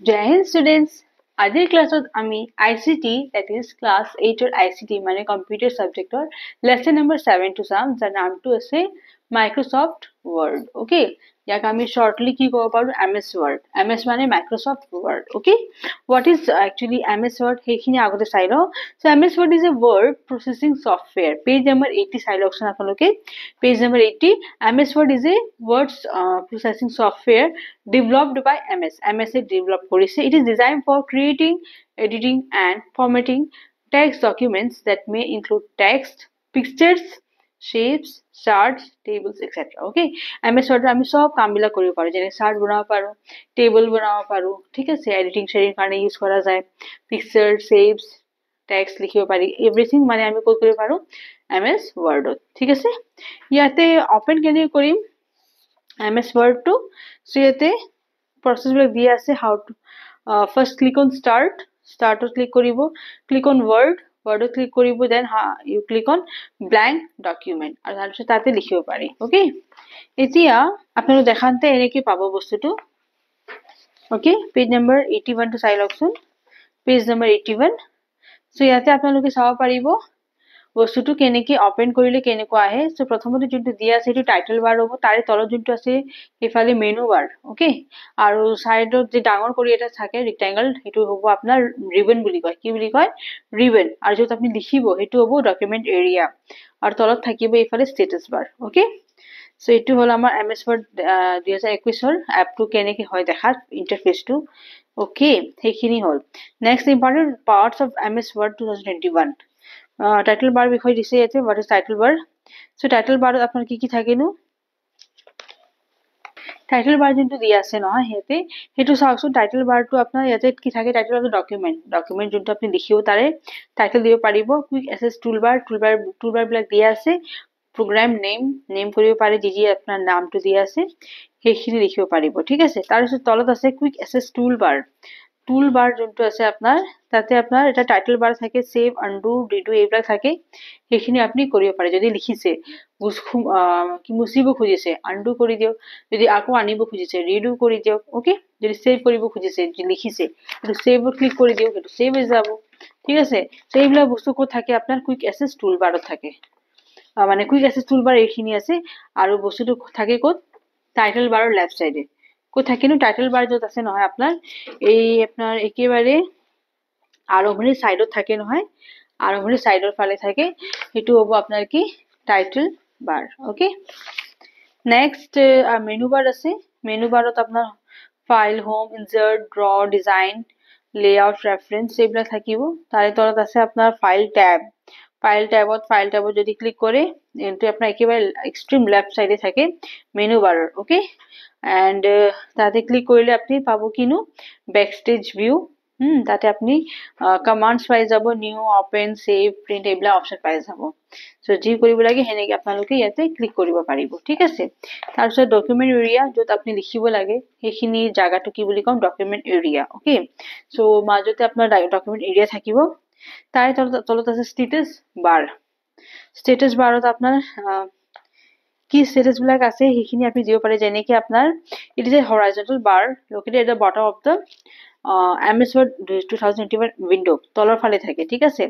Jai Hind students, আজিৰ ক্লাছত আমি ICT that is class 8 ৰ ICT মানে কম্পিউটাৰ সাবজেক্টৰ lesson number 7 টো চাম যাৰ নামটো আছে Microsoft Word. Okay, ইয়াক আমি shortly কি ক'ব পাৰো MS Word. MS মানে Microsoft Word. Okay, what is actually MS Word সেইখিনি আগতে চাই লওঁ. So MS Word is a word processing software. Page number 80 চাই লওকচোন আপোনালোকে. Page number 80, MS Word is a word processing software developed by MS. MS A develop কৰিছে. It is designed for creating, editing and formatting text documents that may include text, pictures, shapes, charts, tables, etc. Okay, MS Word আমি সব কামবিলাক কৰিব পাৰো যেনে shirt বনাব পাৰো, table বনাব পাৰো, ঠিক আছে, এডিটিং শেয়াৰিং কাৰণে ইউজ কৰা যায়, পিকচাৰ, শেপস, টেক্সট লিখিব পাৰি, এভৰিথিং মানে আমি ক'ত কৰিব পাৰো MS Word. ঠিক আছে, ইয়াতে ওপেন কেনেকৈ কৰিম MS Word টো? সো ইয়াতে process বিলাক দিয়া আছে how to first click on start click কৰিব, click on word click কৰিব, then you click on blank document আৰু তাৰপিছত তাতে লিখিব পাৰি. ওকে, এতিয়া আপোনালোক দেখান্তে এনেকৈ পাব বস্তুটো. ওকে, পেজ নম্বৰ 81 টো চাই লওকচোন, পেজ নম্বৰ 81. সো ইয়াতে আপোনালোকে চাব পাৰিব বস্তুটো কেনেকৈ ওপেন কৰিলে কেনেকুৱা আহে. সো প্ৰথমতে যোনটো দিয়া আছে সেইটো টাইটেল বাৰ হ'ব, তাৰে তলত যোনটো আছে সেইফালে মেনু বাৰ. ওকে, আৰু সাইডত যে ডাঙৰ কৰি এটা থাকে ৰেক্টেংগল সেইটো হ'ব আপোনাৰ ৰিবন বুলি কয়. কি বুলি কয়? ৰিবন. আৰু য'ত আপুনি লিখিব সেইটো হ'ব ডকুমেন্ট এৰিয়া, আৰু তলত থাকিব এইফালে ষ্টেটাস বাৰ. ওকে, সো এইটো হ'ল আমাৰ MS Word 2021 ৰ এপটো কেনেকৈ হয় দেখাত ইন্টাৰফেসটো. ওকে, সেইখিনি হ'ল. Next important parts of MS Word 2021. Title bar বিষয় দিছে ইয়াতে, what is title bar. So title বাৰত আপোনাৰ কি কি থাকেনো, টাইটেল বাৰ যোনটো দিয়া আছে নহয় ইয়াতে সেইটো চাওকচোন. টাইটেল বাৰটো আপোনাৰ ইয়াতে কি থাকে, টাইটেল বাৰ ডকুমেন্ট যোনটো আপুনি লিখিব তাৰে টাইটেল দিব পাৰিব. কুইক এক্সেছ টুলবাৰ বিলাক দিয়া আছে. program name কৰিব পাৰে, যি আপোনাৰ নামটো দিয়া আছে সেইখিনি লিখিব পাৰিব. ঠিক আছে, তাৰপিছত তলত আছে কুইক এক্সেছ টুলবাৰ যোনটো আছে আপোনাৰ, তাতে আপোনাৰ এটা টাইটেল বাৰ থাকে, সেভ, আনডু, ৰিডু এইবিলাক থাকে, সেইখিনি আপুনি কৰিব পাৰে. যদি লিখিছে মুছিব খুজিছে আনডু কৰি দিয়ক, যদি আকৌ আনিব খুজিছে ৰিডু কৰি দিয়ক. ওকে, যদি সেভ কৰিব খুজিছে লিখিছে সেইটো সেভত ক্লিক কৰি দিয়ক, সেইটো সেভ হৈ যাব. ঠিক আছে, তো এইবিলাক বস্তু ক'ত থাকে আপোনাৰ কুইক এক্সেছ টুলবাৰত থাকে. মানে কুইক এক্সেছ টুলবাৰ এইখিনি আছে, আৰু বস্তুটো থাকে ক'ত, টাইটেল বাৰৰ লেফট সাইডে. ক'ত থাকেনো, টাইটেল বাৰ য'ত আছে নহয় আপোনাৰ এই আপোনাৰ একেবাৰে আৰম্ভণিৰ সাইডত থাকে নহয়, আৰম্ভণিৰ সাইডৰ ফালে থাকে, সেইটো হ'ব আপোনাৰ কি title bar. Okay, next menu bar আছে. মেনু বাৰত আপোনাৰ file, home, insert, draw, design, layout, reference এইবিলাক থাকিব. তাৰে তলত আছে আপোনাৰ ফাইল টেবত যদি ক্লিক কৰে এইটো আপোনাৰ একেবাৰে এক্সট্ৰিম লেফট সাইডে থাকে মেনু বাৰৰ. ওকে, এন্ড তাতে ক্লিক কৰিলে আপনি পাব কিনো বেকষ্টেজ ভিউ. তাতে আপনি কমান্ডস পাই যাব, নিউ, ওপেন, সেভ, প্ৰিন্ট এইবিলাক অপশন পাই যাব. সো যি কৰিব লাগে সেনেকৈ আপোনালোকে ইয়াতে ক্লিক কৰিব পাৰিব. ঠিক আছে, তাৰপিছত ডকুমেন্ট এৰিয়া য'ত আপুনি লিখিব লাগে সেইখিনি জাগাটো কি বুলি কম, ডকুমেন্ট এৰিয়া. ওকে, সো মাজতে আপোনাৰ ডকুমেন্ট এৰিয়া থাকিব, তাৰে তলত আছে ষ্টেটাস বাৰত আপোনাৰ কি ষ্টেটাস বিলাক আছে সেইখিনি আপুনি দিব পাৰে. যেনেকৈ আপোনাৰ it is a horizontal bar located at the bottom of the MS Word 2021 window, তলৰ ফালে থাকে. ঠিক আছে,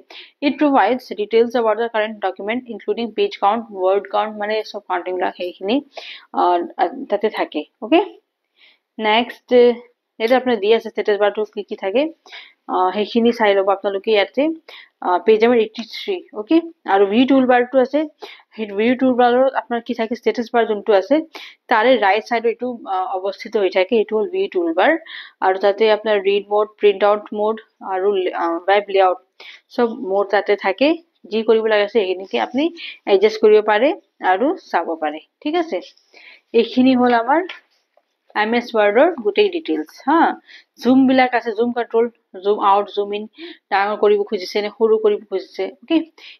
it provides details about the current document including page count, word count, মানে সব কাউন্টিং বিলাক সেইখিনি তাতে থাকে. ওকে, নেক্সট এটা আপোনাৰ দি আছে ষ্টেটাস বাৰটো কি কি থাকে সেইখিনি চাই ল'ব আপোনালোকে ইয়াতে পেজ নম্বৰ 83. ওকে, আৰু ভিউ টুল বাৰটো আছে, সেই ভিউ টুল বাৰত আপোনাৰ কি থাকে, ষ্টেটাস বাৰ যোনটো আছে তাৰে ৰাইট সাইডত এইটো অৱস্থিত হৈ থাকে, এইটো হ'ল ভিউ টুল বাৰ. আৰু তাতে আপোনাৰ read mode, print out mode আৰু ৱেব লেআউট সব মোড তাতে থাকে. যি কৰিব লাগে আছে সেইখিনিকে আপুনি এডজাষ্ট কৰিব পাৰে আৰু চাব পাৰে. ঠিক আছে, এইখিনি হ'ল আমাৰ MS Wordৰ গোটেই ডিটেইলছ. জুম বিলাক আছে, zoom control, zoom out, zoom in, ডাঙৰ কৰিব খুজিছে নে সৰু কৰিব খুজিছে. ওকে,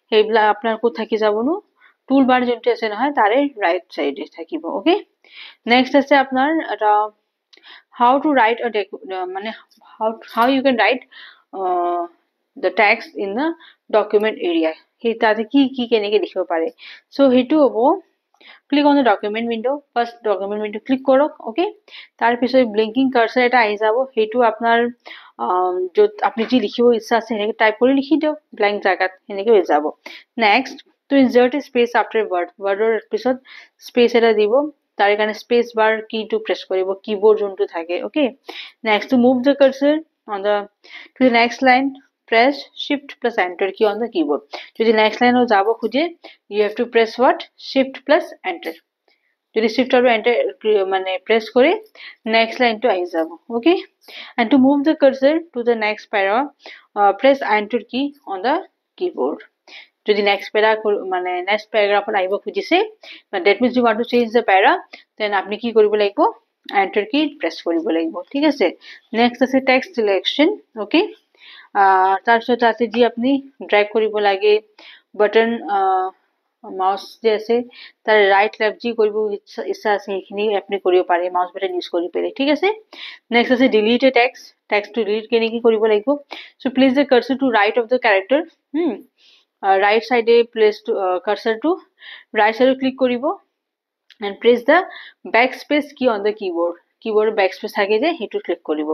সেইবিলাক আপোনাৰ ক'ত থাকি যাবনো, টুল বাৰ যোনটো আছে নহয় তাৰে ৰাইট সাইডে থাকিব. ওকে, নেক্সট আছে আপোনাৰ এটা how to write a মানে how you can write the text in the document area. সেই তাতে কি কি কেনেকৈ লিখিব পাৰে. সো সেইটো হ'ব click on the document window' first document window' click কৰক অ'কে তাৰপিছত ব্লিংকিং কাৰ্চাৰ এটা আহি যাব সেইটো আপোনাৰ য'ত আপুনি যি লিখিব ইচ্ছা আছে সেনেকৈ টাইপ কৰি লিখি দিয়ক ব্লেংক জেগাত সেনেকৈ হৈ যাব নেক্সট টু ইনচাৰ্ট এ স্পেচ আফটাৰ ৱৰ্ডৰ পিছত স্পেচ এটা দিব তাৰে কাৰণে স্পেচ বাৰ কিটো প্ৰেছ কৰিব কীবোৰ্ড যোনটো থাকে okay next to move the cursor on the to the next line press shift plus enter key on the keyboard যদি next line যাব খুঁজে you have to press what shift plus enter যদি shift আৰু enter মানে press করে next line to আহি যাব okay and to move the cursor to the next para press enter key on the keyboard যদি next para মানে next paragraph আহিব খুজিছে that means you want to change the para then আপনি কি কৰিব লাগিব enter key press কৰিব লাগিব ঠিক আছে next আছে text selection okay তাৰপিছত তাতে যি আপুনি ড্ৰেগ কৰিব লাগে বাটন মাউস যে আছে তাৰ ৰাইট লেফট যি কৰিব ইচ্ছা আছে সেইখিনি আপুনি কৰিব পাৰে মাউস বাটন ইউজ কৰি পাৰে ঠিক আছে নেক্সট আছে delete a text to delete কেনেকৈ কৰিব লাগিব so place the cursor to right of the character right সাইডে place to cursor to right সাইডে ক্লিক কৰিব and press the backspace key on the keyboard backspace থাকে যে হেতু ক্লিক কৰিব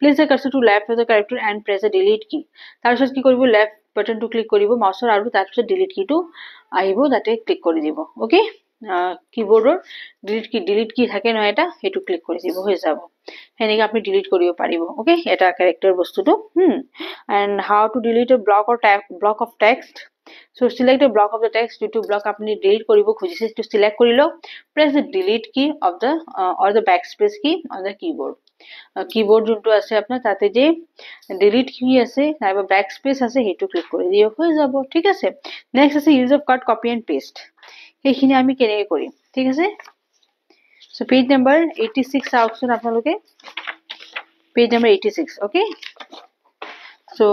place the cursor to left of the character and press the delete key তাৰপিছত কি কৰিব left button to click কৰিব মাউসৰ আৰু তাৰপিছত delete key টো আহিব তাতে ক্লিক কৰি দিব ওকে keyboardৰ delete key থাকে নহয় এটা হেতু ক্লিক কৰি দিব হৈ যাব হেনেকৈ আপুনি delete কৰিব পাৰিব ওকে এটা character বস্তুটো and how to delete a block of text so select the block of the text to block apni delete koribo khujise to select korilo press the delete key of the or the backspace key on the keyboard keyboard junto ase apnar tate je delete key ase naiba backspace ase hetu click kori diyo hoye jabo thik ase next ase use of cut copy and paste ekhini ami kene kori thik ase so page number 86 option apnaloke page number 86 okay so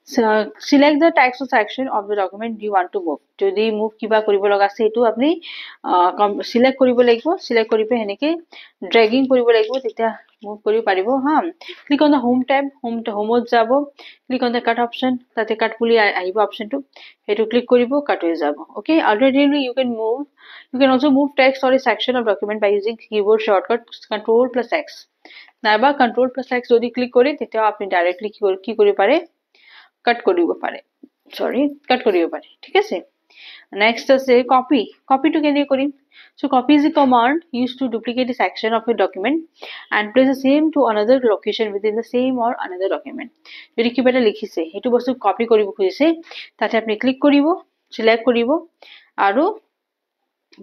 select the text section of the document you want to move যদি move কিবা কৰিব লগা আছে এটো আপনি select কৰিব লাগিব select কৰি পে হেনেকে dragging কৰিব লাগিব তেতিয়া move কৰিব পাৰিব হা click on the home tab home যাব click on the cut option তাতে cut পুলি আহিব option টো হেতু click কৰিব cut হৈ যাব okay alternatively you can also move text or a section of document by using keyboard shortcut control plus x নাইবা control plus x যদি click কৰি তেতিয়া আপনি directly কি কৰিব পাৰে cut কৰিব পাৰে cut কৰিব পাৰে ঠিক আছে next আছে copy to কেনে কৰিম so copy is a command used to duplicate a section of a document and place the same to another location within the same or another document যদি কিবা এটা লিখিছে হেতু বস্তু কপি কৰিব খুজিছে তাতে আপনি ক্লিক কৰিব সিলেক্ট কৰিব আৰু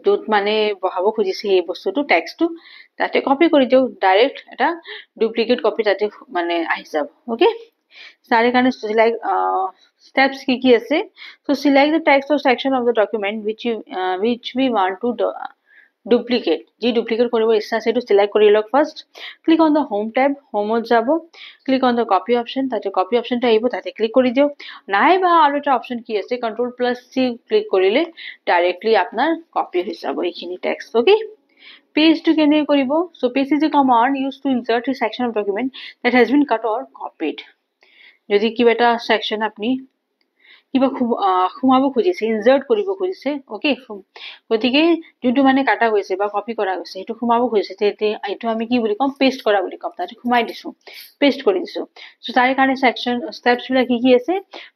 যত মানে বহাব খুজিছে এই বস্তুটো টেক্সটটো তাতে কপি কৰি দিও ডাইৰেক্ট এটা ডুপ্লিকেট কপি তাতে মানে আহি যাব ওকে सारे kind of select steps ki ase so select the text or section of the document which we want to duplicate ji duplicate koribo issa setu select kori lok first click on the home tab home jabo click on the copy option tate copy option ta aibo tate click kori dio nai ba aru eta option ki ase control plus c click korile directly apnar copy hoy jabo ekhini text okay paste to kene koribo so paste is a command used to insert a section of document that has been cut or copied যদি কিবা এটা section আপনি কিবা খুমাব খুজিছে insert কৰিব খুজিছে okay গতিকে যোনটো মানে কাটা গৈছে বা কপি কৰা গৈছে এটো খুমাব খুজিছে তে এটো আমি কি বুলি কম পেস্ট কৰা বুলি কম তাতে খুমাই দিছো পেস্ট কৰি দিছো সো তাৰে কাৰণে সেকশন স্টেপস বিলাক কি আছে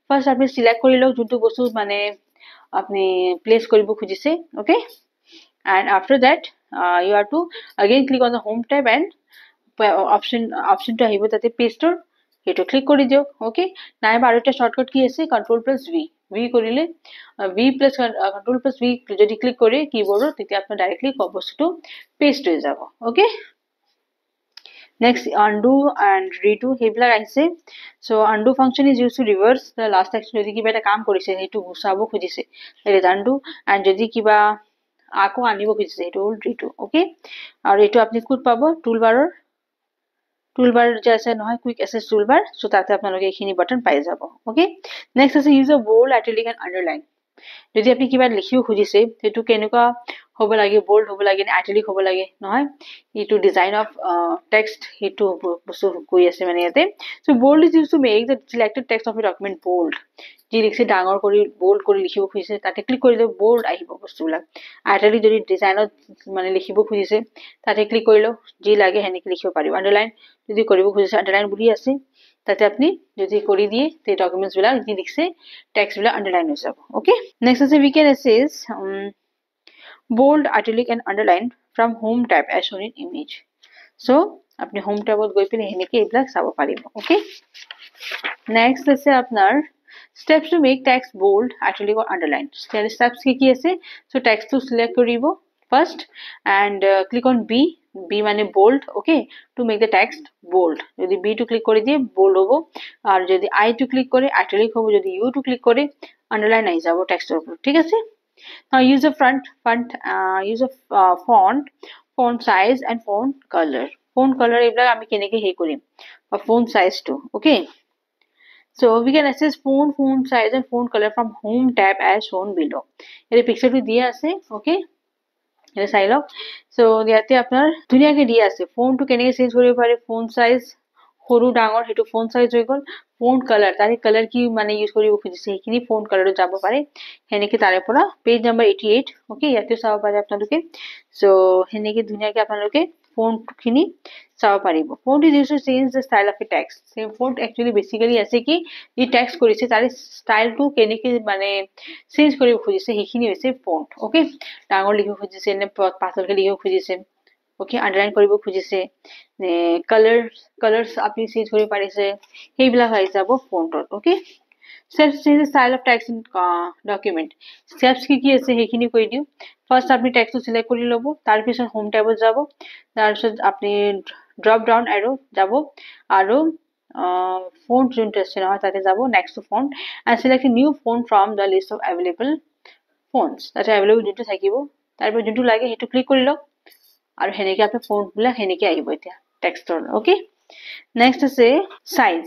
ফাৰ্স্ট আপনি সিলেক্ট কৰি লওক যোনটো বস্তু মানে আপনি প্লেস কৰিব খুজিছে okay and after that you have to again click on the home tab and option to আহিব তাতে পেস্টৰ এটো ক্লিক কৰি দিও ওকে নাইবা আৰু এটা শৰ্টকাট কি আছে কন্ট্ৰোল প্লাস ভি কৰিলে V plus control plus V যদি ক্লিক কৰি কিবোৰ্ডৰ তেতিয়া আপনি ডাইরেক্টলি বস্তুটো পেস্ট হৈ যাব okay next undo and redo হেবিলাক আহিছে so undo function is used to reverse the last action যদি কিবা এটা কাম কৰিছে হেতু গুছাব খুজিছে it is undo and যদি কিবা আকো আনিব খুজিছে এটো redo ওকে আৰু এটো আপনি কোড পাব টুলবাৰৰ toolbar যে আছে নহয় quick access toolbar so তাতে আপোনালোকে এখিনি বাটন পাই যাব okay next আছে use of bold italic and underline যদি আপনি কিবা লিখিব খুজিছে সেইটো কেনেকুৱা হ'ব লাগে, বোল্ড হ'ব লাগে নে আইটালিক হ'ব লাগে নহয়, এইটো ডিজাইন অফ টেক্সট সেইটো বস্তু কৈ আছে মানে ইয়াতে। So' bold is use to make the selected text of a document bold. যি লিখিছে ডাঙৰ কৰি বোল্ড কৰি লিখিব খুজিছে তাতে ক্লিক কৰিলে বোল্ড আহিব বস্তুবিলাক। আইটালিক যদি ডিজাইনত মানে লিখিব খুজিছে তাতে ক্লিক কৰিলে যি লাগে সেনেকে লিখিব পাৰিব। আণ্ডাৰলাইন যদি কৰিব খুজিছে আণ্ডাৰলাইন বুলি আছে, তাতে আপনি যদি কৰি দিয়ে সেই ডকুমেন্টস বিলাক যি লিখছে টেক্সট বিলাক আন্ডারলাইন হৈ যাব। ওকে, নেক্সট আছে we can access bold, italic and underline from home tab as shown in image. So আপনি হোম ট্যাবত গৈ পেলাই এনেকে এইবিলাক চাব পাৰিব। ওকে, নেক্সট আছে আপনার steps to make text bold, italic or underline. Steps কি আছে? So text to select করিব first and click on B মানে bold, okay, to make the text bold. যদি B to click করে দিয়ে bold হবো, আর যদি I to click করে italic হবো, যদি U to click করে underline আই যাব টেক্সটের উপর। ঠিক আছে, now use a font size and font color. Font color এগুলা আমি কেনেকে হে করিম, বা font size to, okay. So we can access font size and font color from home tab as shown below. এর পিকচারটি দিয়ে আছে, okay, এটা চাই লওক। সো ইয়াতে আপোনাৰ ধুনীয়াকে দিয়ে আছে ফোনটো কেনেকে চেঞ্জ কৰিব পাৰে, ফোন সাইজ সৰু ডাঙৰ সেইটো ফোন সাইজ হৈ গল, ফোন কালাৰ তাৰে কালাৰ কি মানে ইউজ কৰিব খুজিছে সেইখিনি ফোন কালাৰত যাব পাৰে হেনেকে তাৰে পৰা পেজ নম্বৰ 88, ওকে, ইয়াতে চাব পাৰে আপোনালোকে। সো হেনেকে ধুনীয়াকে আপোনালোকে ফোনখিনি চাব পাৰিব। Phone is use to change the style of A text. সেই ফোন একচুয়ালি বেসিক্যালি আছে কি যি টেক্সট কৰিছে তাৰে ষ্টাইলটো কেনেকে মানে চেঞ্জ কৰিব খুজিছে সেইখিনি হৈছে ফোন। ওকে, ডাঙৰ লিখিব খুজিছে নে পাতলকে লিখিব খুজিছে, ওকে, আন্ডাৰলাইন কৰিব খুজিছে নে কালাৰ্স আপনি চেঞ্জ কৰিব পাৰিছে সেইবিলাক আহি যাব ফন্টত। Okay, steps change the style of text in document. Steps কি আছে সেইখিনি কৈ দিও। ফার্স্ট আপনি টেক্সট সিলেক্ট কৰি লব, তাৰ পিছত হোম ট্যাবত যাব, তাৰ পিছত আপনি ড্ৰপ ডাউন এৰো যাব আৰু ফন্ট যোনটো আছে নহয় তাতে যাব, next to font and select a new font from the list of available fonts. তাতে available যোনটো থাকিব তাৰপৰ যোনটো লাগে সেইটো ক্লিক কৰি লওক আৰু হেনেকে আপনি ফন্ট বিলাক হেনেকে আহিব এতিয়া টেক্সটৰ। ওকে, নেক্সট আছে সাইজ।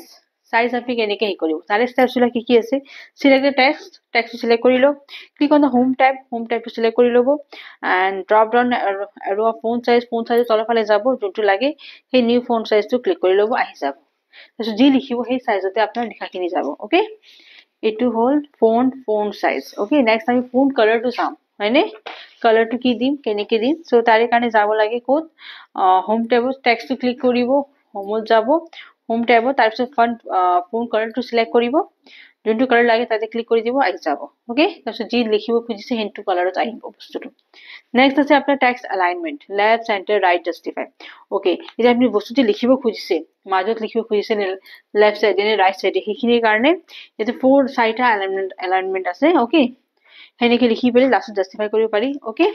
সাইজ আপনি কেনেকে হে কৰিব তাৰে স্টেপস বিলাক কি আছে, সিলেক্ট দ্য টেক্সট সিলেক্ট কৰি লওক, click on the home tab to select কৰি লব and drop down arrow of font size তলৰ ফালে যাব, যোনটো লাগে সেই নিউ ফন্ট সাইজটো ক্লিক কৰি লব, আহি যাব। তাৰপিছত যি লিখিব সেই সাইজতে আপোনাৰ লিখাখিনি যাব। ওকে, এইটো হল ফন্ট সাইজ। ওকে, নেক্সট আমি ফন্ট কালাৰটো চাম হয়নে, কালাৰটো কি দিম কেনেকে দিম। সো তাৰে কাৰণে যাব লাগে ক'ত, হোম ট্যাবত টেক্সটটো ক্লিক কৰিব, হোমত যাব, হোম ট্যাবত তাৰপিছত ফন্ট কালাৰটো সিলেক্ট কৰিব, যোনটো কালাৰ লাগে তাতে ক্লিক কৰি দিব, আহি যাব। ওকে, তাৰপিছত যি লিখিব খুজিছে সেইটো কালাৰত আহিব বস্তুটো। নেক্সট আছে আপোনাৰ text alignment, left centre right justify. Okay, এতিয়া আপনি বস্তুটো লিখিব খুজিছে মাজত লিখিব খুজিছে লেফট সাইডে নে ৰাইট সাইডে সেইখিনিৰ কাৰণে ইয়াতে 4 এলাইনমেন্ট আছে। ওকে, হেনেকে লিখি পেলাই লাষ্টত জাস্টিফাই কৰিব পাৰি। ওকে,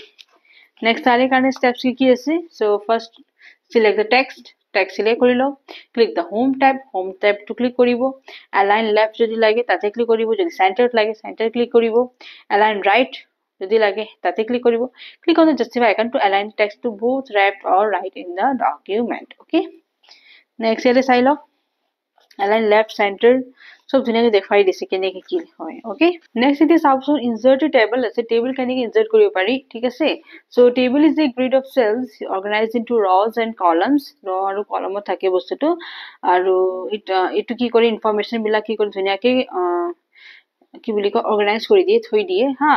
নেক্সট তাৰে কাৰণে স্টেপস কি আছে। So first select the text select কৰি লওক, click the home tab to click কৰিব, এলাইন লেফট যদি লাগে তাতে ক্লিক কৰিব, যদি সেন্টাৰত লাগে সেন্টাৰ ক্লিক কৰিব, এলাইন ৰাইট যদি লাগে তাতে ক্লিক কৰিব, click on the justify icon to align text to both left or right in the document. Okay, next ইয়াতে চাই লওক এলাইন লেফট সেন্টাৰ সব ধুনীয়াকৈ দেখাই দিছে কেনেকে কি হয়। ওকে, নেক্সট এতিয়া চাওকচোন ইনসার্ট টেবল আছে, টেবল কেনেকে ইনসার্ট কৰিব পাৰি। ঠিক আছে, so table is a grid of cells organized into rows and columns, ৰ আৰু কলমত থাকে বস্তুটো, আৰু এইটো কি কৰে ইনফৰমেশন বিলাক কি কৰে ধুনীয়াকৈ কি বুলি কয় অৰ্গানাইজ কৰি দিয়ে থৈ দিয়ে হা,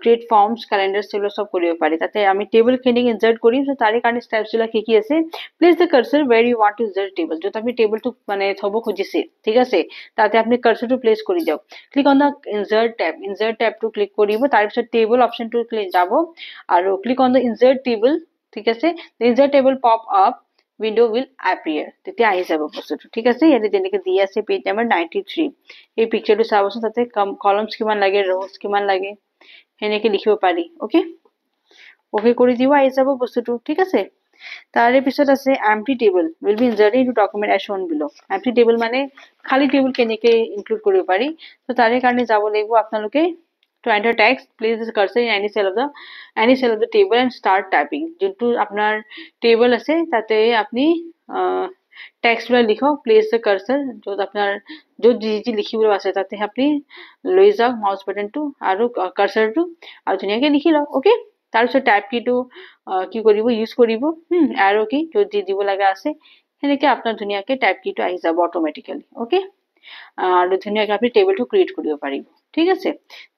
ক্ৰিয়েট ফৰ্মস ক্যালেন্ডাৰ সেগুলো সব কৰিব পাৰি। তাতে আমি টেবল কেনেকে ইনসাৰ্ট কৰিম, সো তাৰে কাৰণে স্টেপস বিলাক কি আছে, place the cursor where you want to insert table, যত আপনি টেবলটো মানে থব খুজিছে ঠিক আছে তাতে আপনি কার্সরটো প্লেস কৰি দিয়ক, click on the insert tab to click কৰিব, তাৰ পিছত টেবল অপশনটো ক্লিক যাব আৰু click on the insert table. ঠিক আছে, insert table pop up window will appear, তেতিয়া আহি যাব বস্তুটো। ঠিক আছে, ইয়াতে যেনেকে দি আছে পেজ নম্বৰ 93, এই পিকচাৰটো চাবচোন তাতে কলমস কিমান লাগে rows কিমান লাগে হেনেকে লিখিব পাৰি। ওকে, ওকে কৰি দিব, আহি যাব বস্তুটো। ঠিক আছে, তাৰে পিছত আছে empty table will be inserted into document as shown below. empty table মানে খালি টেবল কেনেকে ইনক্লুড কৰিব পাৰি। তো তাৰে কাৰণে যাব লাগিব আপোনালোকে to enter text, place the cursor in any cell of the table and start typing. যোনটো আপনার টেবল আছে তাতে আপনি টেক্সটবিলাক লিখক, প্লেচ দ্য কাৰ্চৰ, য'ত আপোনাৰ য'ত যি যি লিখিবলৈ আছে তাতে আপুনি লৈ যাওক মাউচ বাটনটো আৰু কাৰ্চৰটো আৰু ধুনীয়াকৈ লিখি লওক। অ'কে, তাৰপিছত টাইপ কিটো কি কৰিব, ইউজ কৰিব, আৰু কি য'ত যি দিব লগা আছে সেনেকৈ আপোনাৰ ধুনীয়াকৈ টাইপ কিটো আহি যাব অট'মেটিকেলি। অ'কে, আৰু ধুনীয়াকৈ আপুনি টেবুলটো ক্ৰিয়েট কৰিব পাৰিব। ঠিক আছে,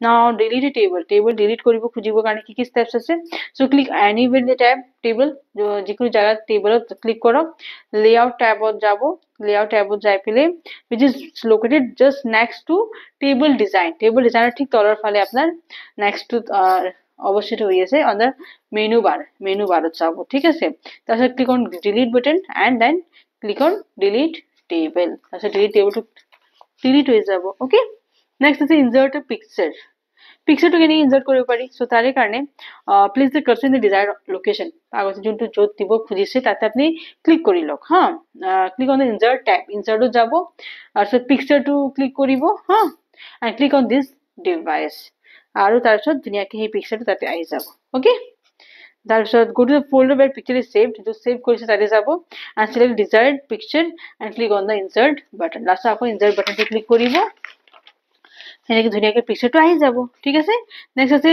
নাও ডিলিট এ টেবুল ডিলিট কৰিব খুজিবৰ কাৰণে কি কি ষ্টেপছ আছে। So' click anywhere in the tab, table যিকোনো জাগাত টেবুলত ক্লিক কৰক, লেআউট ট্যাবত যাব, লেআউট ট্যাবত যাই পেলাই which is located just next to table design, table ডিজাইনৰ ঠিক তলৰ ফালে আপোনাৰ নেক্সট টু অৱস্থিত হৈ আছে অন দ্য মেনু বাৰত চাব। ঠিক আছে, তাৰপিছত click on delete button and then click on delete table, তাৰপিছত ডিলিট টেবলটো ডিলিট হৈ যাব। অ'কে, নেক্সট আছে ইনচাৰ্ট এ পিকচাৰ, পিকচাৰটো কেনেকৈ ইনচাৰ্ট কৰিব পাৰি। চ' তাৰে কাৰণে place the cursor in the desired location, আগতে যোনটো য'ত দিব খুজিছে তাতে আপুনি ক্লিক কৰি লওক। হা, click on the insert tab, ইনচাৰ্টত যাব, তাৰপিছত পিকচাৰটো ক্লিক কৰিব। হা, and click on this device, আৰু তাৰপিছত ধুনীয়াকৈ সেই পিকচাৰটো তাতে আহি যাব। অ'কে, তাৰপিছত go to the folder where picture is saved, যিটো ছেভ কৰিছে তাতে যাব and select desired picture and click on the insert button, লাষ্টত আকৌ ইনচাৰ্ট বাটনটো ক্লিক কৰিব, সেনেকৈ ধুনীয়াকৈ পিকচাৰটো আহি যাব। ঠিক আছে, নেক্সট আছে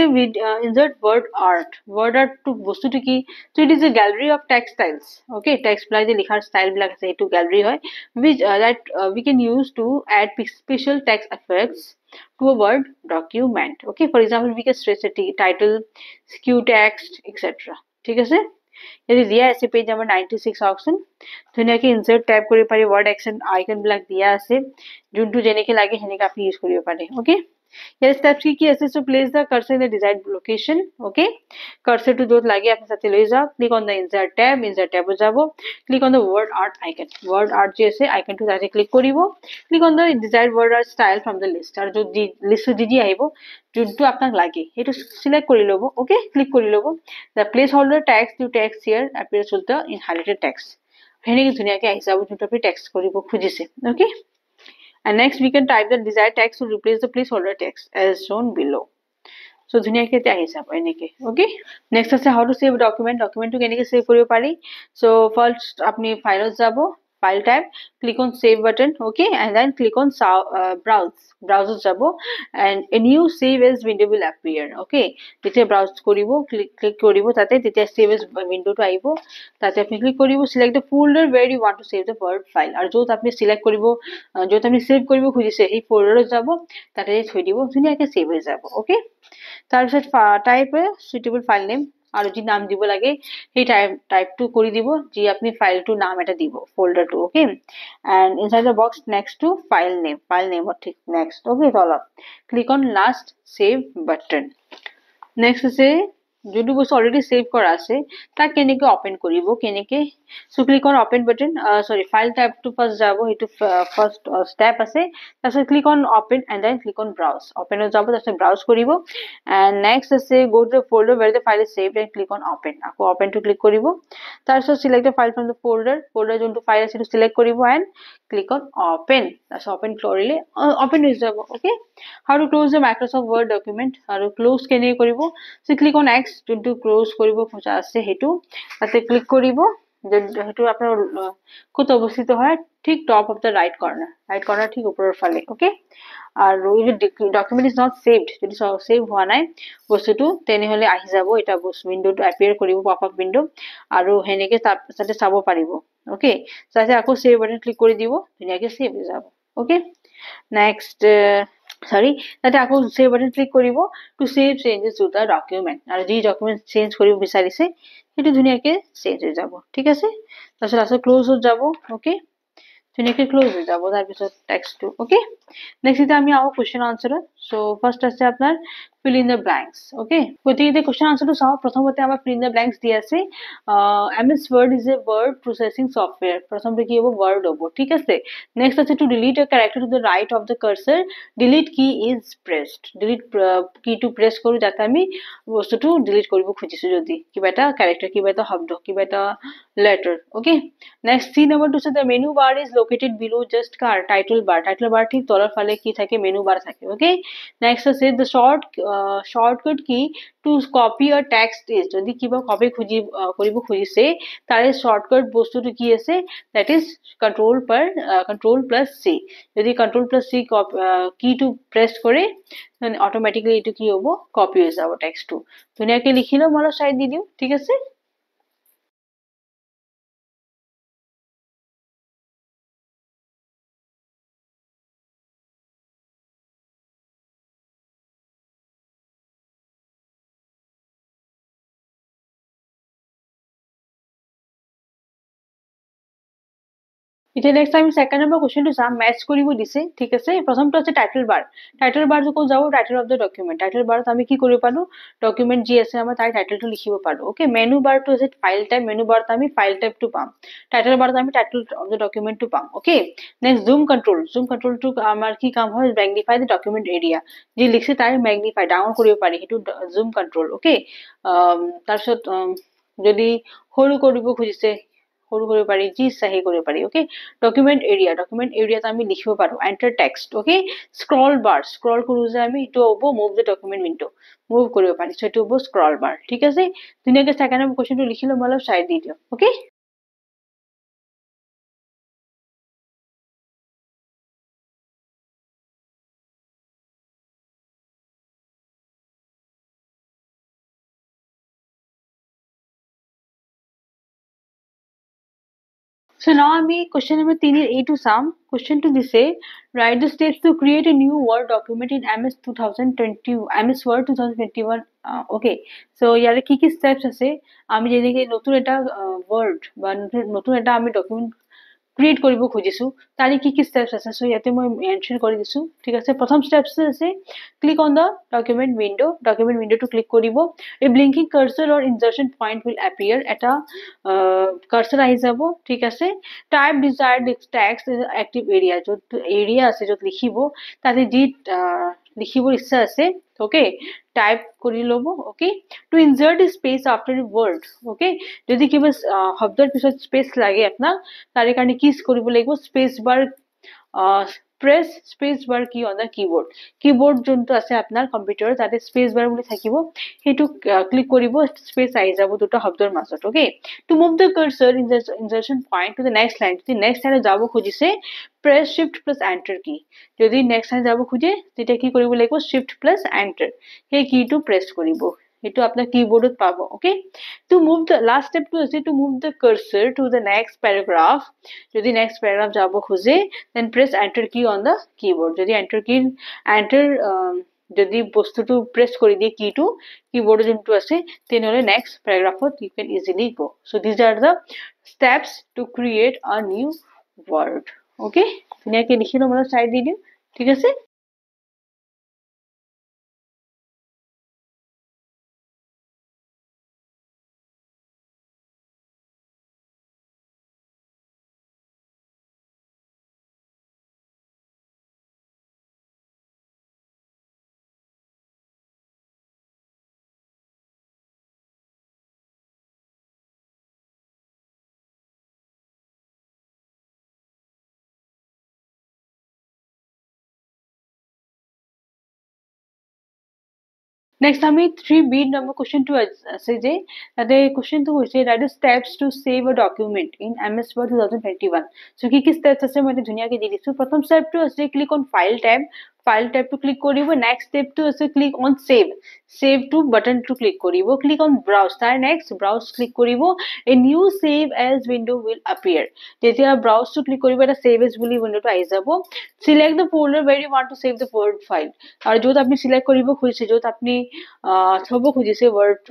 ইনচাৰ্ট ৱৰ্ড আৰ্টটো বস্তুটো কি, so' it is a gallery of textiles. Okay, টেক্সটবিলাক যে লিখাৰ ষ্টাইলবিলাক আছে সেইটো গেলেৰী হয়, which that we can use to add special text effects to a word document. Okay, for example we can stretch a title, skew text, etc. ঠিক আছে, যদি দিয়া আছে পেজ নাম্বাৰ 96 চাওকচোন, ধুনীয়াকৈ ইনচাৰ্ট টাইপ কৰিব পাৰি, ৱৰ্ড একশ্যন আইকনবিলাক দিয়া আছে, যোনটো যেনেকৈ লাগে সেনেকৈ আপুনি ইউজ কৰিব পাৰে। অ'কে, ইয়াৰ ষ্টেপছ কি আছে। So' place the cursor in the desired location. Okay, কাৰ্চৰটো য'ত লাগে আপুনি তাতে লৈ যাওক, ক্লিক অন দ্য ইনচাৰ্ট টেবত যাব, click on the word art icon, word art যি আছে আইকনটো তাতে ক্লিক কৰিব, click on the desired word art style from the least, আৰু য'ত লিষ্টত যি আহিব যোনটো আপোনাক লাগে সেইটো চিলেক্ট কৰি ল'ব। অ'কে, ক্লিক কৰি ল'ব, the place holder text to text here appears with the in highlighted text, সেনেকৈ ধুনীয়াকৈ আহি যাব যোনটো আপুনি টেক্সট কৰিব খুজিছে। Okay, and next we can type the desired text to replace the placeholder text as shown below. So ধুনীয়াকৈ আহি যাব এনেকৈ। অ'কে, নেক্সট আছে হাউ টু ছেভ ডকুমেণ্টটো কেনেকৈ ছেভ কৰিব পাৰি। চ' ফাৰ্ষ্ট আপুনি ফাইলত যাব, file type, click on save button. Okay, and then click on ব্ৰাউজত যাব and a new save as window' will appear. Okay, যেতিয়া ব্ৰাউজ কৰিব ক্লিক কৰিব তাতে, তেতিয়া ছেভ এজ উইণ্ড'টো আহিব, তাতে আপুনি ক্লিক কৰিব, select the folder where you want to save the word file, আৰু য'ত আপুনি চিলেক্ট কৰিব য'ত আপুনি ছেভ কৰিব খুজিছে সেই ফল্ডাৰত যাব, তাতে থৈ দিব, ধুনীয়াকৈ ছেভ হৈ যাব। অ'কে, তাৰপিছত টাইপ চুইটেবল ফাইল নেম, আৰু যি নাম দিব লাগে সেই টাইপটো কৰি দিব, যি আপুনি ফাইলটোৰ নাম এটা দিব ফল্ডাৰটো। Okay, and inside the box next to file নেমত ঠিক নেক্সট। অ'কে, তলত click on last save button. Next আছে যোনটো বস্তু অলৰেডি ছেভ কৰা আছে তাক কেনেকৈ অপেন কৰিব, কেনেকৈ। So' click on open button, file টাইপটো ফাৰ্ষ্ট যাব, সেইটো ফাৰ্ষ্ট ষ্টেপ আছে, তাৰপিছত click on open and then click on browse, অপেনত যাব, তাৰপিছত ব্ৰাউজ কৰিব এণ্ড নেক্সট আছে go to the folder where the file is saved and click on open, আকৌ অপেনটো ক্লিক কৰিব, তাৰপিছত select the file from the folder যোনটো ফাইল আছে সেইটো চিলেক্ট কৰিব এণ্ড ক্লিক অন অপেন, তাৰপিছত অপেন কৰিলে অপেন হৈ যাব। Okay, how to close the Microsoft word document, আৰু ক্ল'জ কেনেকৈ কৰিব। চ' ক্লিক অন এক্স, যোনটো ক্ল'জ কৰিব খোজা আছে সেইটো তাতে ক্লিক কৰিব, সেইটো আপোনাৰ ক'ত অৱস্থিত হয়, ঠিক টপ অফ দ্য ৰাইট কৰ্নাৰ ঠিক ওপৰৰ ফালে। অ'কে, আৰু ডকুমেণ্ট ইজ নট ছেভড, যদি ছেভ হোৱা নাই বস্তুটো তেনেহ'লে আহি যাব, এটা উইণ্ড'টো এপিয়াৰ কৰিব, পপ আপ উইণ্ড', আৰু সেনেকৈ তাতে চাব পাৰিব। অ'কে, তাতে আকৌ ছেভ বাটন ক্লিক কৰি দিব, ধুনীয়াকৈ ছেভ হৈ যাব। অ'কে, নেক্সট তাতে আকৌ ছেভ বাটন ক্লিক কৰিব to save changes to the document, আৰু যি ডকুমেণ্ট চেঞ্জ কৰিব বিচাৰিছে সেইটো ধুনীয়াকৈ চেঞ্জ হৈ যাব। ঠিক আছে, তাৰপিছত ক্ল'জত যাব। অ'কে, ধুনীয়াকৈ ক্ল'জ হৈ যাব, তাৰপিছত টেক্সটটো। অ'কে, নেক্সট এতিয়া আমি আহোঁ কুৱেশ্যন আনচাৰত। চ' ফাৰ্ষ্ট আছে আপোনাৰ fill in the blanks. Okay, গতিকে এতিয়া কুৱেশ্যন আনচাৰটো চাওঁ। প্ৰথমতে আমাৰ fill in the blanks দি আছে, MS Word is a word processing software, প্ৰথমতে কি হ'ব, word হ'ব। ঠিক আছে, নেক্সট আছে to delete a character to the right of the cursor, delete key is pressed, delete keyটো প্ৰেছ কৰোঁ যাতে আমি বস্তুটো ডিলিট কৰিব খুজিছোঁ, যদি কিবা এটা কেৰেক্টাৰ, কিবা এটা শব্দ, কিবা এটা লেটাৰ। অ'কে, নেক্সট C নম্বৰটো আছে the menu bar is located below just title bar ঠিক তলৰ ফালে কি থাকে, মেনু বাৰ থাকে। অ'কে, নেক্সট আছে the short shortcut key to copy a text is যদি কিবা কপি কৰিব খুজিছে তাৰে shortcut বস্তুটো কি আছে that is control plus c যদি control plus c key to press কৰে then automatically এইটো কি হ'ব copy হৈ যাব text টো ধুনীয়াকৈ লিখি লও মই চাই দি দিও ঠিক আছে এতিয়া নেক্সট আমি সেকেন্ড নম্বৰ কোৱেশ্চনটো চাম মেচ কৰিব দিছে ঠিক আছে প্ৰথমটো আছে টাইটেল বাৰ যখন যাব title of the document title বাৰত আমি কি কৰিব পাৰো ডকুমেন্ট যি আছে আমাৰ তাৰ টাইটেলটো লিখিব পাৰো ওকে মেনু বাৰটো আছে ফাইল টাইপ মেনু বাৰত আমি ফাইল টাইপটো পাম টাইটেল বাৰত আমি টাইটেল অফ দ্য ডকুমেন্টটো পাম ওকে নেক্সট জুম কন্ট্ৰোলটো আমাৰ কি কাম হয় ম্যাগনিফাই দ্য ডকুমেন্ট এৰিয়া যি লিখছে তাৰ ম্যাগনিফাই ডাউন কৰিব পাৰি হেতু জুম কন্ট্ৰোল ওকে তাৰপিছত যদি সৰু কৰিব খুজিছে সৰু কৰিব পাৰি যি ইচ্ছা কৰিব পাৰি ওকে ডকুমেন্ট এৰিয়াত আমি লিখিব পাৰো এন্টাৰ টেক্সট ওকে স্ক্ৰল কৰো যে আমি এটো হ'ব move the document window move কৰিব পাৰি সো এটো হ'ব স্ক্ৰল বাৰ ঠিক আছে ধুনীয়াকৈ সেকেন্ড নম্বৰ কোৱেশ্চনটো লিখিলো মই অলপ চাই দি দিও ওকে So now আমি question number 3 এর A to sum question to দিছে write the steps to create a new word document in MS 2020 MS Word 2021 okay so ইয়ারে কি steps আছে আমি যেনেকে নতুন এটা word বা নতুন এটা আমি document ক্ৰিয়েট কৰিব খুজিছো তাৰি কি স্টেপস আছে সো ইয়াতে মই মেনশন কৰি দিছো ঠিক আছে প্ৰথম স্টেপস আছে click on the document window click কৰিব a blinking cursor or insertion point will appear এটা কার্সর আহি যাব ঠিক আছে type desired text is active area যত এরিয়া আছে যত লিখিব তাতে যি লিখিব ইচ্ছা আছে ওকে টাইপ কৰি লব ওকে টু ইনসাৰ্ট স্পেস আফটাৰ এ ওয়াৰ্ড ওকে যদি কিবা শব্দৰ পিছত স্পেস লাগে আপোনাক তাৰে কাৰণে কি কৰিব লাগিব স্পেস বাৰ প্ৰেছ স্পেস বাৰ কি অন দা কিবোৰ্ড যোনটো আছে আপোনাৰ কম্পিউটাৰ তাতে স্পেস বাৰ বুলি থাকিব হেতু ক্লিক কৰিব স্পেস আহি যাব দুটা শব্দৰ মাজত okay to move the cursor insertion point to the next line যদি নেক্সট লাইনে যাব খুজিছে প্রেস শিফট প্লাস এন্টার কি যদি নেক্সট লাইন যাব খুজে তেতিয়া কি কৰিব লাগিব শিফট প্লাস এন্টাৰ সেই কিটো প্ৰেস কৰিব এটো আপনার কিবোর্ডত পাব okay to move the last step to move the cursor to the next paragraph যদি next paragraph যাব খুজে then press enter key on the keyboard যদি enter যদি বস্তুটো প্রেস কৰি দিয়ে কিটো কিবোর্ড যোনটো আছে তেনেহলে next paragraph you can easily go so these are the steps to create a new word okay ধুনীয়াকৈ লিখিলো মই চাই দি দিম ঠিক আছে Next, আমি 3B number question 2 আছে যে তাতে question 2 হৈছে that is steps to save a document in MS Word 2021 so কি steps আছে মই ধুনীয়াকৈ দি দিছো প্ৰথম step টো আছে click on file tab to click কৰিব next step টো আছে click on save to button to click কৰিব click on browse তাৰ next browse click কৰিব a new save as window will appear যেতিয়া browse to click কৰিব এটা save as বুলি window টো আহি যাব select the folder where you want to save the word file আৰু যত আপনি select কৰিব খুজিছে যত আপনি থব খুজিছে word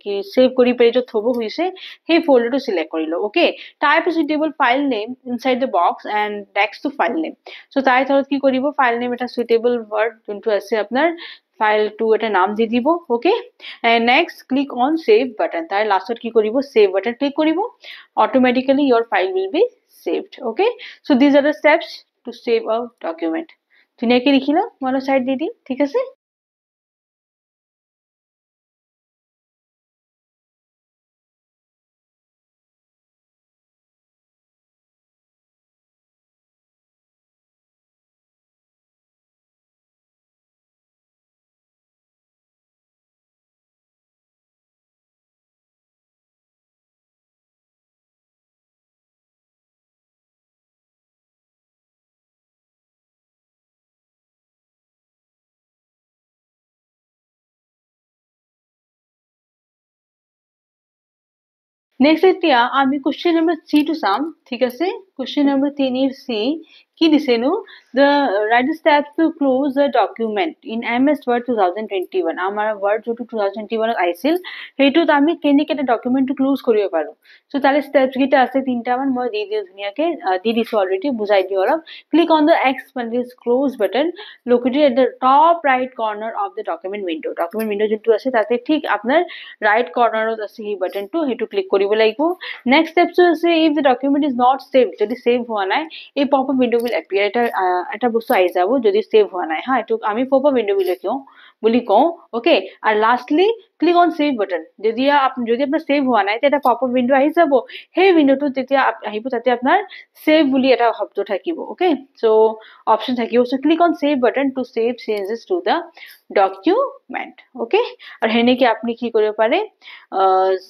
কি save কৰি পেজ থব খুজিছে সেই folder টো select কৰি ল okay type a suitable file name inside the box and text to file name so তাই তলত কি কৰিব file name এটা suitable word যোনটো আছে আপোনাৰ file to এটা নাম দি দিব okay and next click on save button তাই লাষ্টত কি কৰিব save button click কৰিব automatically your file will be saved okay so these are the steps to save a document ধুনীয়াকৈ লিখিলা মই সাইড দি দিম ঠিক আছে নেক্সট এতিয়া আমি কুৱেশ্যন নম্বৰ 3 টো চাম ঠিক আছে কুৱেশ্যন নম্বৰ 3 এর সি কি দিছে নো the write the steps to close the document in MS Word 2021 আমাৰ Word যোটো 2021 আহিছিল হেইটোত আমি কেনেকে এটা ডকুমেন্টটো ক্লোজ কৰিব পাৰো সো তাৰে স্টেপস গিটা আছে তিনটা মান মই দি দিও ধুনিয়াকে দি দিছো অলৰেডি বুজাই দিও অলপ click on the X this close button located at the top right corner of the document window যোনটো আছে তাতে ঠিক আপোনাৰ right corner ত আছে এই বাটনটো হেটো ক্লিক কৰিব লাগিব next steps আছে if the document is not saved যদি সেভ হোৱা নাই এই pop up window will appear এটা বস্তু আহি যাব যদি সেভ হোৱা নাই হা এটো আমি পপ আপ উইন্ডো বুলি কওঁ ওকে আর lastly click on save button যদি আপনার সেভ হোৱা নাই এটা পপ আপ উইন্ডো আহি যাব সেই উইন্ডোটো যেতিয়া আহিব তাতে আপনার সেভ বুলি এটা শব্দ থাকিব ওকে সো অপশন থাকিব so click on save button to save changes to the document okay আর হেনেকে আপনি কি কৰিব পাৰে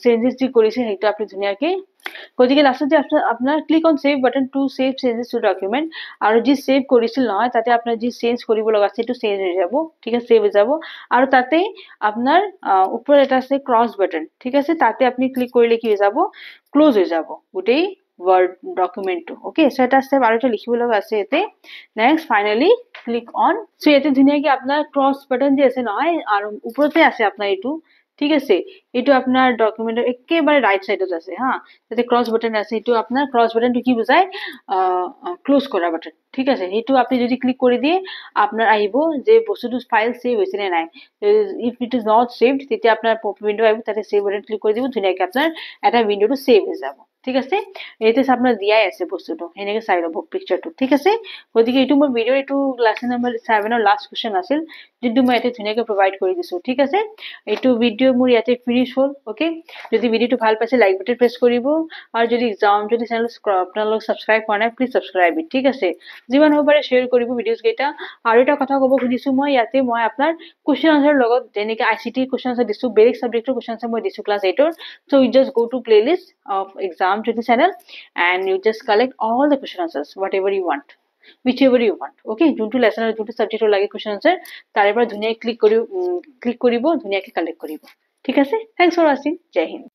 চেঞ্জেস যি কৰিছে সেইটো আপনি ধুনিয়াকে গতিকে লাস্টত যে আপনার click on save button to save changes to document আর যে সেভ কৰিছিল নহয় তাতে আপনাৰ যে চেঞ্জ কৰিব লগা আছে সেইটো চেঞ্জ হৈ যাব ঠিক আছে সেভ হৈ যাব আর তাতে আপনার উপরে এটা আছে ক্রস বাটন ঠিক আছে তাতে আপনি ক্লিক কৰিলে কি হৈ যাব ক্লোজ হৈ যাব গোটেই word document to okay so এটা step আৰু এটা লিখিব লগা আছে এতে next finally click on so এতে ধুনিয়াকে আপনার ক্রস বাটন যে আছে নহয় আর উপরতে আছে আপনার এটু ঠিক আছে এটু আপনার ডকুমেন্টের একেবারে রাইট সাইডত আছে হ্যাঁ তাতে ক্রস বাটন আছে এটু আপনার ক্রস বাটনটো কি বুজায় ক্লোজ করা বাটন ঠিক আছে এটু আপনি যদি ক্লিক করে দিয়ে আপনার আইবো যে বস্তুটো ফাইল সেভ হইছে না নাই if it is not saved তেতে আপনার পপ উইন্ডো আইবো তাতে সেভ বাটন ক্লিক করে দিব ধুনিয়াকে আপনার এটা উইন্ডোটো সেভ হয়ে যাব ঠিক আছে এতে আপনার দিয়াই আছে বস্তুটো এনেকে চাই লব পিকচারটো ঠিক আছে গতিকে এটু মই ভিডিও এটু লেসন নম্বৰ 7 ৰ লাস্ট কোৱেশ্চন আছিল যেটো মই এতে ধুনিয়াকে প্ৰভাইড কৰি দিছো ঠিক আছে এটু ভিডিও মোৰ ইয়াতে ফিনিশ হল ওকে যদি ভিডিওটো ভাল পাইছে লাইক বাটন প্ৰেছ কৰিব আৰু যদি যদি চেনেল আপোনালোক সাবস্ক্ৰাইব কৰা নাই প্লিজ সাবস্ক্ৰাইব ইট ঠিক আছে যিমান হ'ব পাৰে শেয়াৰ কৰিব ভিডিওস কেইটা আৰু এটা কথা ক'ব খুজিছো মই ইয়াতে মই আপোনাৰ কোৱেশ্চন আনসাৰ লগত যেনেকে আইসিটি কোৱেশ্চন আনসাৰ দিছো বেলেগ সাবজেক্টৰ কোৱেশ্চন আনসাৰ মই দিছো ক্লাস 8 ৰ so you just go to playlist of exam to the channel and you just collect all the question answers whatever you want whichever you want okay যোনটো lesson আৰু যোনটো সাবজেক্টৰ লাগে question answer তাৰে পৰা ধুনিয়া ক্লিক কৰিব ধুনিয়াকে collect কৰিব ঠিক আছে thanks for watching jai hind